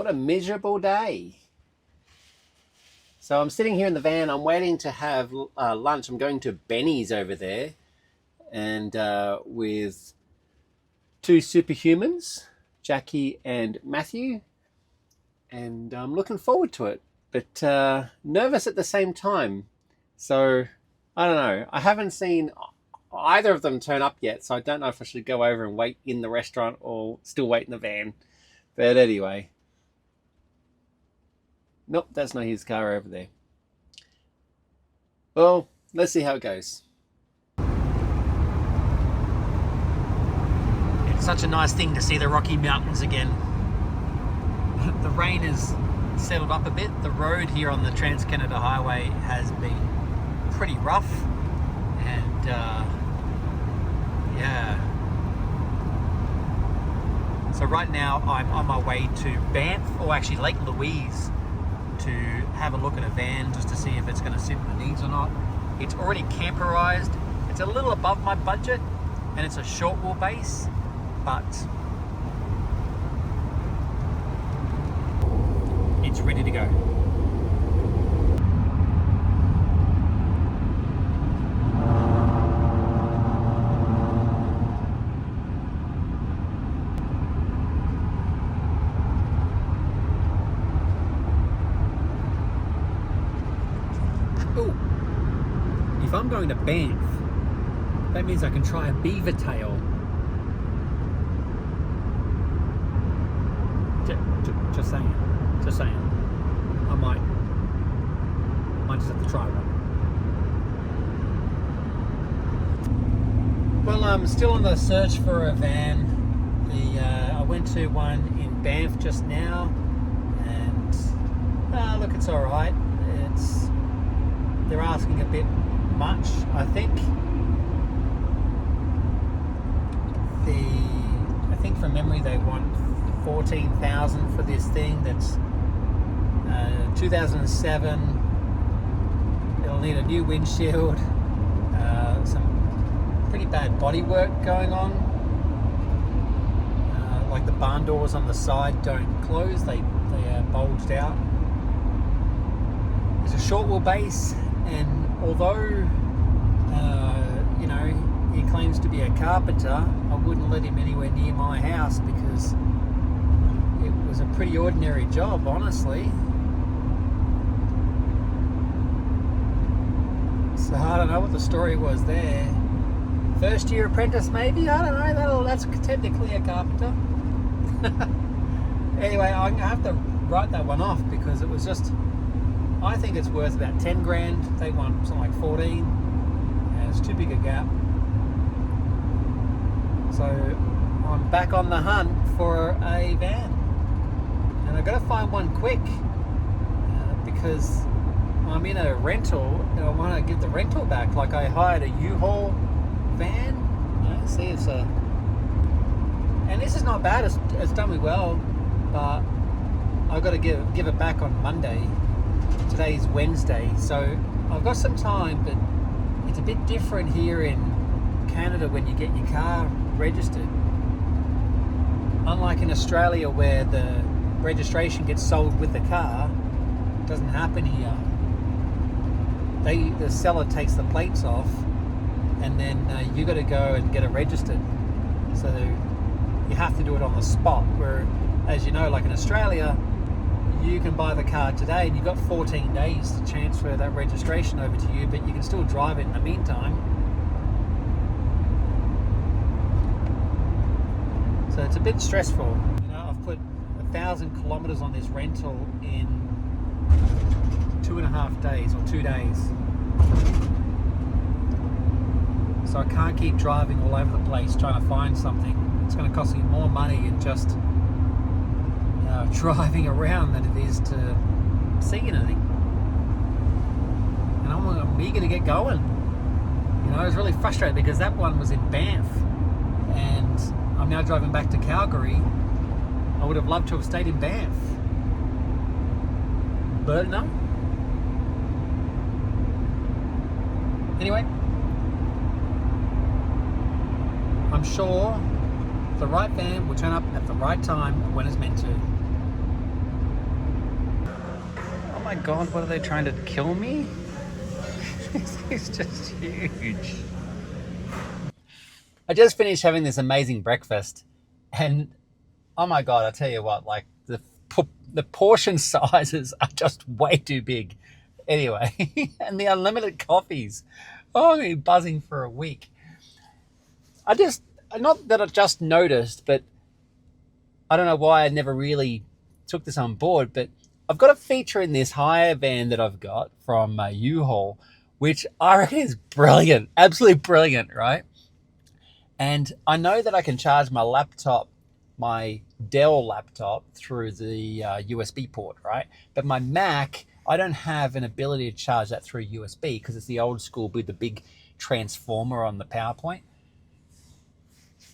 What a miserable day. So I'm sitting here in the van. I'm waiting to have lunch. I'm going to Benny's over there, and with two superhumans, Jackie and Matthew, and I'm looking forward to it, but nervous at the same time. So I don't know. I haven't seen either of them turn up yet, so I don't know if I should go over and wait in the restaurant or still wait in the van. But anyway. Nope, that's not his car over there. Well, let's see how it goes. It's such a nice thing to see the Rocky Mountains again. The rain has settled up a bit. The road here on the Trans-Canada Highway has been pretty rough, and yeah. So right now I'm on my way to Banff, or actually Lake Louise, to have a look at a van just to see if it's going to suit my needs or not. It's already camperized. It's a little above my budget, and it's a short wheelbase, but it's ready to go. If I'm going to Banff, that means I can try a beaver tail. Just saying. Just saying. I might just have to try one. Well, I'm still on the search for a van. I went to one in Banff just now, and look, it's all right. They're asking a bit much, I think. I think from memory they want 14,000 for this thing. That's 2007. It'll need a new windshield, some pretty bad body work going on, like the barn doors on the side don't close, they are bulged out. It's a short wheelbase, and although you know, he claims to be a carpenter, I wouldn't let him anywhere near my house because it was a pretty ordinary job, honestly. So I don't know what the story was there. First year apprentice maybe? I don't know. That's technically a carpenter. Anyway, I'm going to have to write that one off because it was just, I think it's worth about 10 grand. They want something like 14. And it's too big a gap. So I'm back on the hunt for a van. And I've got to find one quick because I'm in a rental and I want to give the rental back. Like I hired a U-Haul van. You know, see, it's a... And this is not bad. It's done me well. But I've got to give it back on Monday. Today's Wednesday, so I've got some time, but it's a bit different here in Canada when you get your car registered. Unlike in Australia where the registration gets sold with the car, it doesn't happen here. The seller takes the plates off, and then you got to go and get it registered. So you have to do it on the spot, where, as you know, like in Australia, you can buy the car today and you've got 14 days to transfer that registration over to you, but you can still drive it in the meantime. So it's a bit stressful. You know, I've put 1,000 kilometers on this rental in 2.5 days or 2 days. So I can't keep driving all over the place trying to find something. It's going to cost me more money in just driving around than it is to see anything. And I'm eager to get going. You know, I was really frustrated because that one was in Banff and I'm now driving back to Calgary. I would have loved to have stayed in Banff, but no. Anyway, I'm sure the right van will turn up at the right time when it's meant to. my God, what are they trying to kill me? This is just huge. I just finished having this amazing breakfast, and oh my God, I tell you what, like the portion sizes are just way too big. Anyway, and the unlimited coffees. Oh, I've been buzzing for a week. I just, not that I just noticed, but I don't know why I never really took this on board, but I've got a feature in this hire van that I've got from U-Haul, which I reckon is brilliant, absolutely brilliant, right? And I know that I can charge my laptop, my Dell laptop, through the USB port, right? But my Mac, I don't have an ability to charge that through USB because it's the old school with the big transformer on the PowerPoint.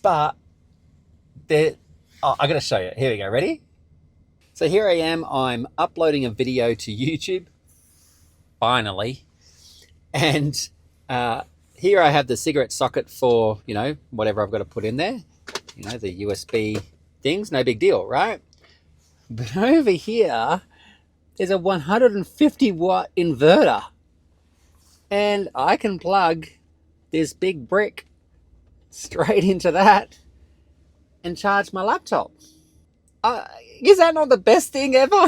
But I got to show you. Here we go. Ready? So here I am. I'm uploading a video to YouTube. Finally. And here I have the cigarette socket for, whatever I've got to put in there. The USB things. No big deal, right? But over here, there's a 150 watt inverter. And I can plug this big brick straight into that and charge my laptop. Is that not the best thing ever?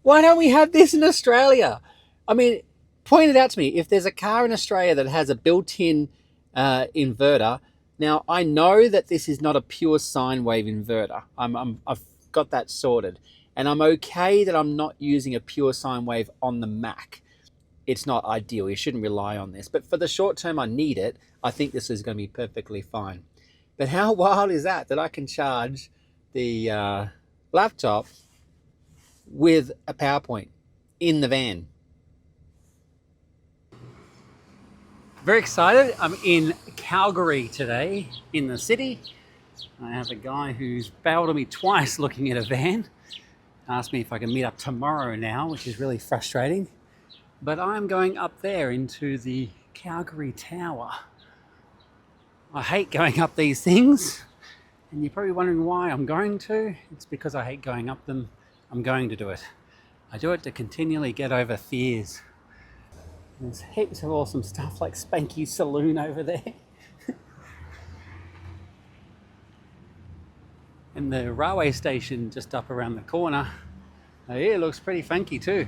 Why don't we have this in Australia? I mean, point it out to me. If there's a car in Australia that has a built-in inverter, now I know that this is not a pure sine wave inverter. I've got that sorted. And I'm okay that I'm not using a pure sine wave on the Mac. It's not ideal. You shouldn't rely on this. But for the short term I need it, I think this is going to be perfectly fine. But how wild is that I can charge the laptop with a PowerPoint in the van? Very excited. I'm in Calgary today, in the city. I have a guy who's bailed on me twice looking at a van. Asked me if I can meet up tomorrow now, which is really frustrating. But I'm going up there into the Calgary Tower. I hate going up these things, and you're probably wondering why I'm going to. It's because I hate going up them. I'm going to do it. I do it to continually get over fears. There's heaps of awesome stuff like Spanky's Saloon over there. And the railway station just up around the corner. Oh, yeah, it looks pretty funky too.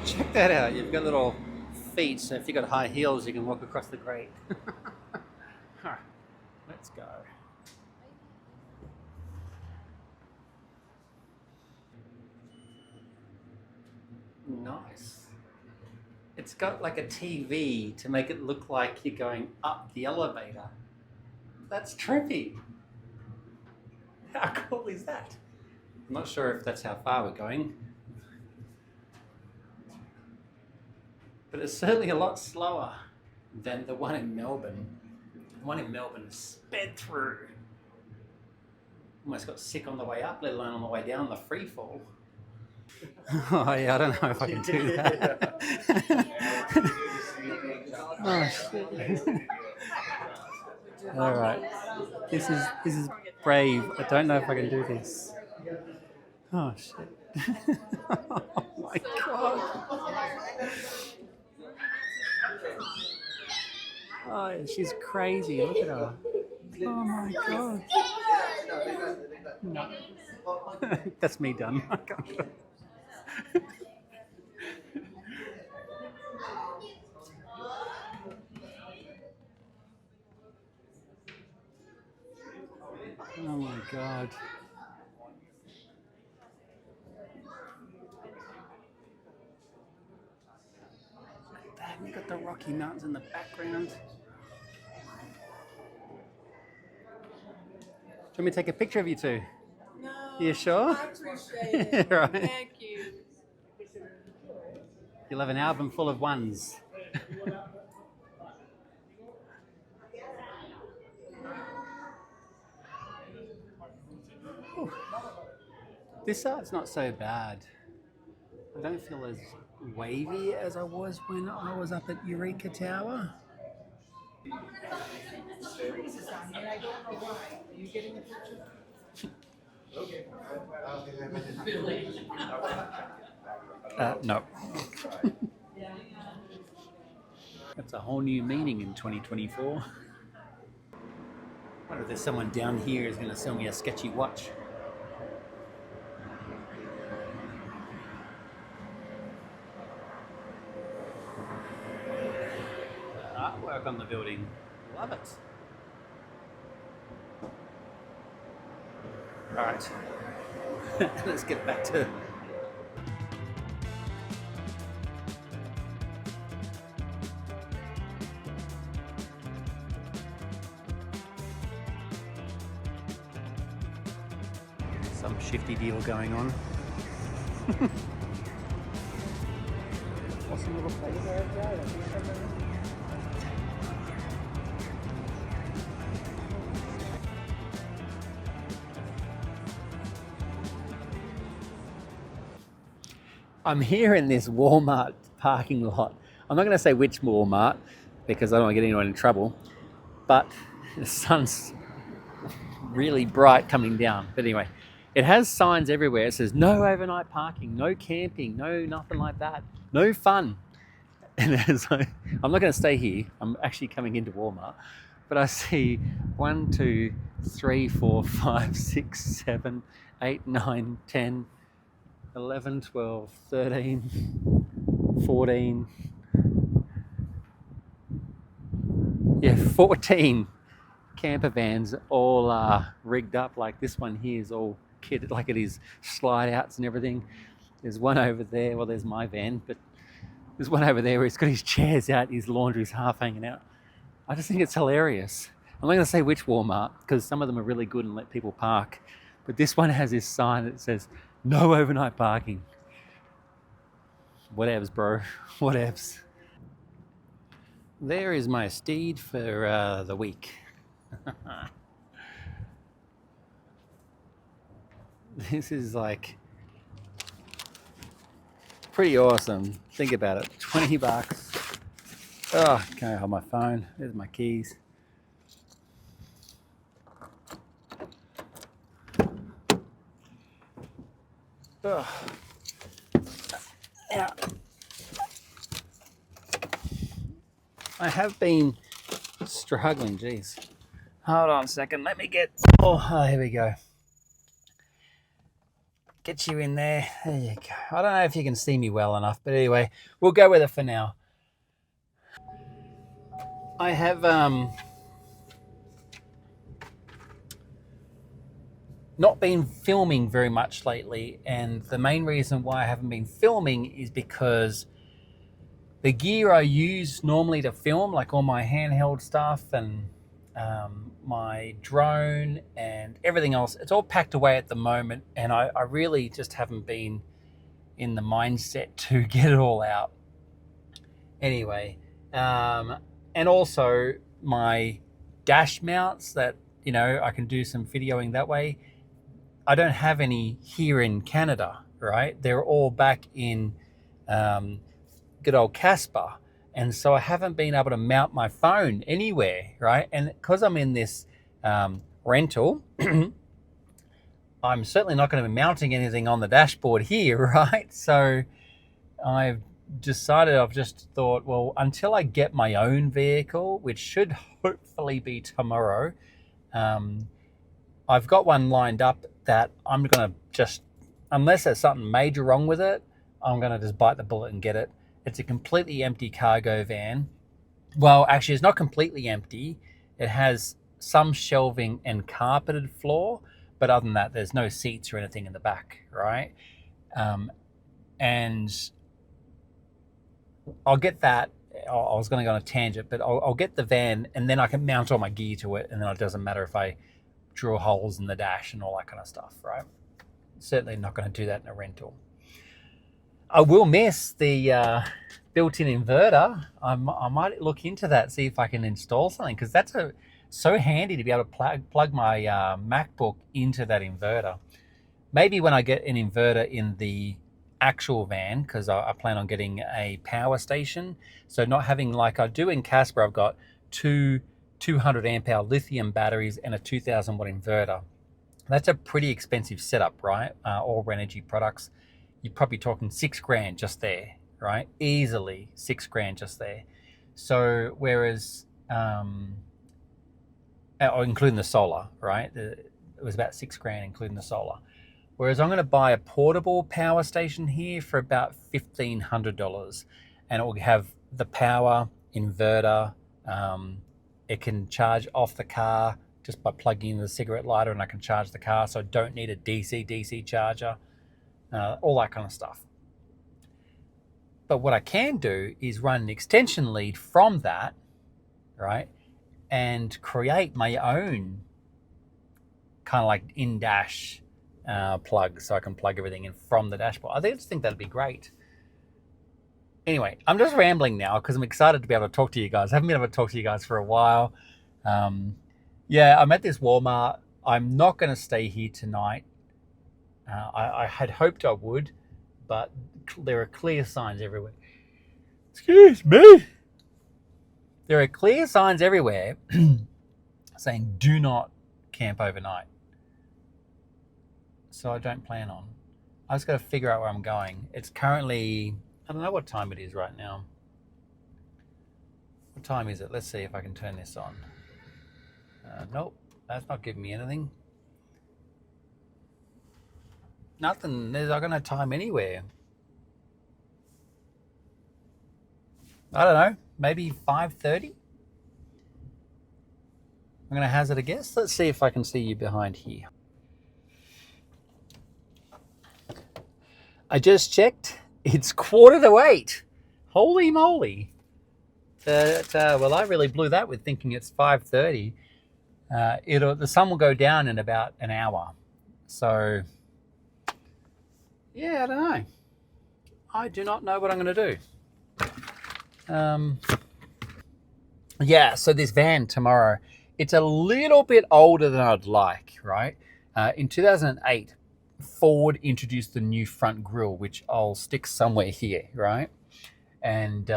Check that out. You've got little feet, so if you've got high heels, you can walk across the grate. Alright, let's go. Nice. It's got like a TV to make it look like you're going up the elevator. That's trippy. How cool is that? I'm not sure if that's how far we're going. But it's certainly a lot slower than the one in Melbourne. The one in Melbourne sped through. Almost got sick on the way up, let alone on the way down the free fall. Oh yeah, I don't know if I can do that. Oh shit. Alright. This is brave. I don't know if I can do this. Oh shit. Oh my God. Oh, she's crazy. Look at her. Oh my God. No. That's me done. I can't do it. Oh my God. You've got the Rocky Mountains in the background. Do you want me to take a picture of you two? No. You sure? I appreciate it. Right. Thank you. You'll have an album full of ones. This side's not so bad. I don't feel as wavy as I was when I was up at Eureka Tower. Freezes on me, and I don't know why. Are you getting a picture? No. That's a whole new meaning in 2024. I wonder if there's someone down here who's going to sell me a sketchy watch. Artwork on the building. Love it. Alright. Let's get back to... some shifty deal going on. Awesome little place there. I'm here in this Walmart parking lot. I'm not going to say which Walmart because I don't want to get anyone in trouble, but the sun's really bright coming down. But anyway, it has signs everywhere. It says no overnight parking, no camping, no nothing like that, no fun. And so I'm not going to stay here. I'm actually coming into Walmart, but I see 1, 2, 3, 4, 5, 6, 7, 8, 9, 10, 11, 12, 13, 14, 14 camper vans all rigged up. Like this one here is all kitted like it is slide outs and everything. There's one over there, well there's my van, but there's one over there where he's got his chairs out, his laundry's half hanging out. I just think it's hilarious. I'm not going to say which Walmart because some of them are really good and let people park, but this one has this sign that says no overnight parking. Whatevs, bro. Whatevs. There is my steed for the week. This is like pretty awesome. Think about it. 20 bucks. Oh, can't hold my phone. There's my keys. Oh. Now, I have been struggling, geez. Hold on a second, let me get, here we go. Get you in there, there you go. I don't know if you can see me well enough, but anyway, we'll go with it for now. I have not been filming very much lately, and the main reason why I haven't been filming is because the gear I use normally to film, like all my handheld stuff and my drone and everything else, it's all packed away at the moment, and I really just haven't been in the mindset to get it all out. Anyway, and also my dash mounts that, you know, I can do some videoing that way. I don't have any here in Canada, right? They're all back in good old Casper. And so I haven't been able to mount my phone anywhere, right? And because I'm in this rental, I'm certainly not going to be mounting anything on the dashboard here, right? So I've decided, I've just thought, well, until I get my own vehicle, which should hopefully be tomorrow, I've got one lined up that I'm going to just, unless there's something major wrong with it, I'm going to just bite the bullet and get it. It's a completely empty cargo van. Well, actually, it's not completely empty. It has some shelving and carpeted floor, but other than that, there's no seats or anything in the back, right? And I'll get that. I was going to go on a tangent, but I'll get the van, and then I can mount all my gear to it, and then it doesn't matter if I drill holes in the dash and all that kind of stuff, right? Certainly not going to do that in a rental. I will miss the built-in inverter. I might look into that, see if I can install something, because that's so handy to be able to plug my MacBook into that inverter. Maybe when I get an inverter in the actual van, because I plan on getting a power station. So not having, like I do in Casper, I've got two 200 amp hour lithium batteries, and a 2000 watt inverter. That's a pretty expensive setup, right? All energy products. You're probably talking $6,000 just there, right? Easily $6,000 just there. So whereas, including the solar, right? It was about $6,000 including the solar. Whereas I'm going to buy a portable power station here for about $1,500, and it will have the power, inverter. It can charge off the car just by plugging in the cigarette lighter, and I can charge the car, so I don't need a DC charger, all that kind of stuff. But what I can do is run an extension lead from that, right, and create my own kind of like in-dash plug, so I can plug everything in from the dashboard. I just think that'd be great. Anyway, I'm just rambling now because I'm excited to be able to talk to you guys. I haven't been able to talk to you guys for a while. Yeah, I'm at this Walmart. I'm not going to stay here tonight. I had hoped I would, but there are clear signs everywhere. Excuse me. There are clear signs everywhere saying do not camp overnight. So I don't plan on. I just got to figure out where I'm going. It's currently, I don't know what time it is right now. What time is it? Let's see if I can turn this on. Nope, that's not giving me anything. Nothing. There's not going to time anywhere. I don't know. Maybe 5:30. I'm going to hazard a guess. Let's see if I can see you behind here. I just checked. It's 7:45. Holy moly. Well, I really blew that with thinking it's 5:30. The sun will go down in about an hour. So, yeah, I don't know. I do not know what I'm going to do. Yeah, so this van tomorrow, it's a little bit older than I'd like, right? In 2008, Ford introduced the new front grille, which I'll stick somewhere here, right? And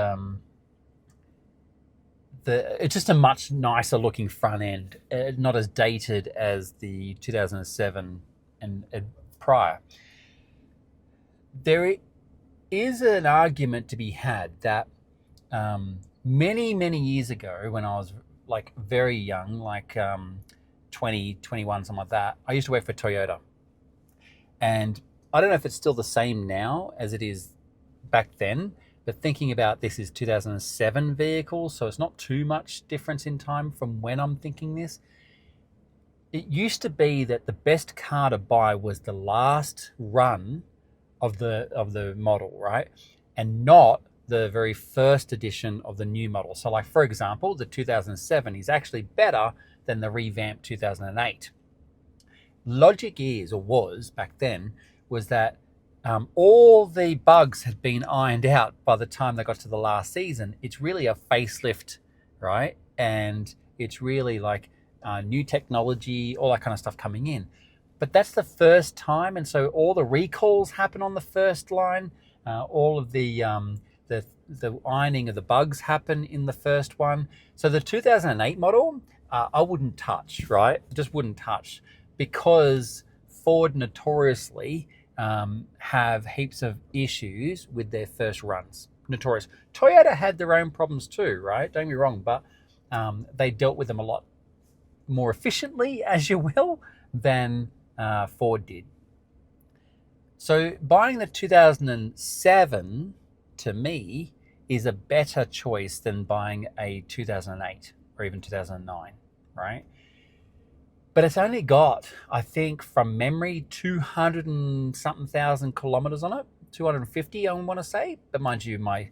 it's just a much nicer looking front end, not as dated as the 2007 and prior. There is an argument to be had that many years ago, when I was like very young, like 20, 21, something like that, I used to work for Toyota. And I don't know if it's still the same now as it is back then, but thinking about this is 2007 vehicle, so it's not too much difference in time from when I'm thinking this. It used to be that the best car to buy was the last run of the model, right? And not the very first edition of the new model. So like, for example, the 2007 is actually better than the revamped 2008. Logic is, or was back then, was that all the bugs had been ironed out by the time they got to the last season. It's really a facelift, right? And it's really like new technology, all that kind of stuff coming in. But that's the first time, and so all the recalls happen on the first line. All of the ironing of the bugs happen in the first one. So the 2008 model, I wouldn't touch, right? Just wouldn't touch, because Ford notoriously have heaps of issues with their first runs. Notorious. Toyota had their own problems too, right? Don't get me wrong, but they dealt with them a lot more efficiently, as you will, than Ford did. So buying the 2007, to me, is a better choice than buying a 2008 or even 2009, right? But it's only got, I think, from memory, 200 and something thousand kilometers on it. 250, I want to say. But mind you, I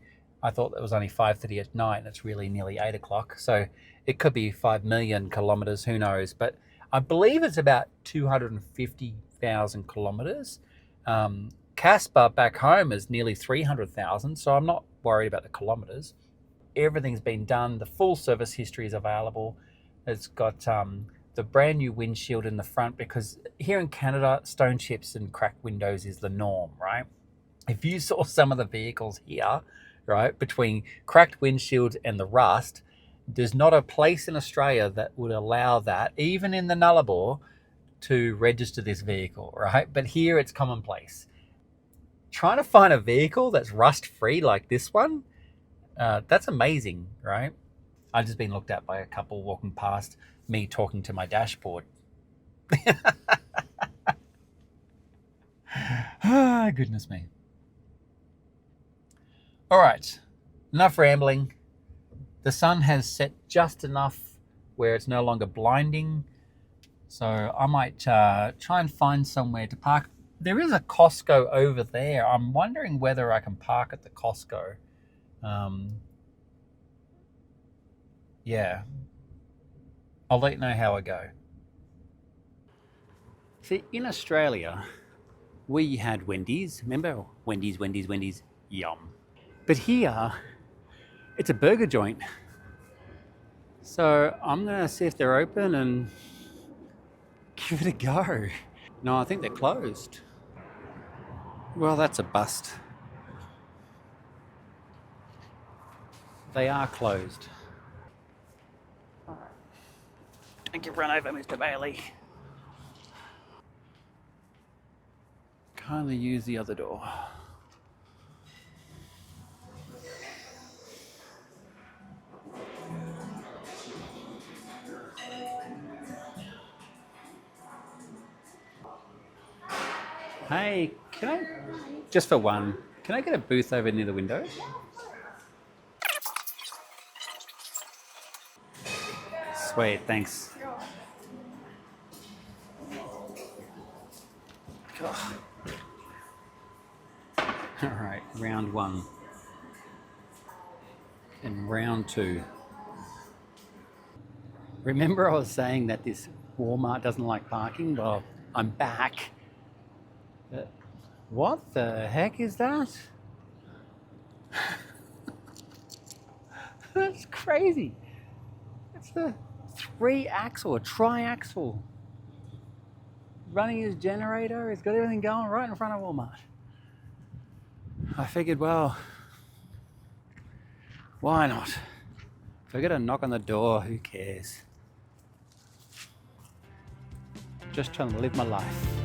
thought it was only 5:30 at night, and it's really nearly 8 o'clock. So it could be 5 million kilometers, who knows. But I believe it's about 250,000 kilometers. Casper back home is nearly 300,000, so I'm not worried about the kilometers. Everything's been done. The full service history is available. It's got the brand new windshield in the front, because here in Canada, stone chips and cracked windows is the norm, right? If you saw some of the vehicles here, right, between cracked windshields and the rust, there's not a place in Australia that would allow that, even in the Nullarbor, to register this vehicle, right? But here it's commonplace. Trying to find a vehicle that's rust-free like this one, that's amazing, right? I've just been looked at by a couple walking past me talking to my dashboard. Ah, goodness me. All right, enough rambling. The sun has set just enough where it's no longer blinding. So I might try and find somewhere to park. There is a Costco over there. I'm wondering whether I can park at the Costco. Yeah. I'll let you know how I go. See, in Australia, we had Wendy's. Remember? Wendy's. Yum. But here, it's a burger joint. So I'm going to see if they're open and give it a go. No, I think they're closed. Well, that's a bust. They are closed. Don't get run over, Mr. Bailey. Kindly use the other door. Hey, can I, just for one, can I get a booth over near the window? Sweet, thanks. All right, round one. And round two. Remember I was saying that this Walmart doesn't like parking? Well, I'm back. What the heck is that? That's crazy. It's a 3-axle, a tri-axle. Running his generator, he's got everything going right in front of Walmart. I figured, well, why not? If I get a knock on the door, who cares? Just trying to live my life.